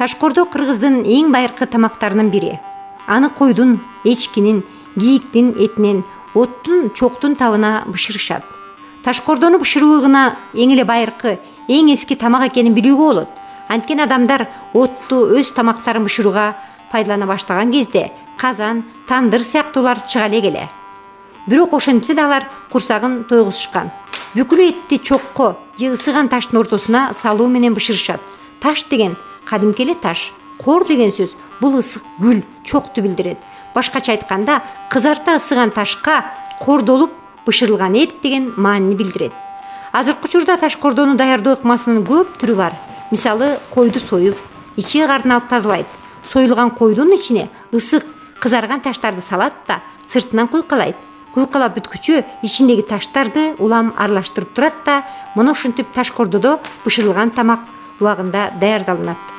Ташкордо Кыргыздын эң байыркы тамактарынын бири. Аны койдун, эчкинин, кийиктин этинен, оттун, чоктун табына бышырышат. Ташкордону бышыруу гана эң эле байыркы, эң эски тамак экенин билүүгө болот. Анткени адамдар отту өз тамактарын бышырууга пайдалана баштаган кезде казан, тандыр сыяктуулар чыга эле. Бирок ошентсе да алар курсагын тойгузушкан. Бүкүл этти чокко же ысыган таштын ортосуна салуу менен бышырышат. Таш деген кадимки эле таш. Кор деген сөз бул ысык гүл, чокту билдирет. Башкача айтканда, кызарта ысыган ташка кордолуп бышырылган эт деген маанини билдирет. Азыркы учурда ташкордону даярдоо ыкмасынын көп түрү бар. Мисалы, койду союп, ичи карын алып тазалайт. Союлган койдун ичине ысык, кызарган таштарды салат да сыртынан куйкалайт. Куйкалап бүткүчү ичиндеги таштарды улам аралаштырып турат да, мына ушинтип ташкордодо бышырылган тамак убагында даярдалынат.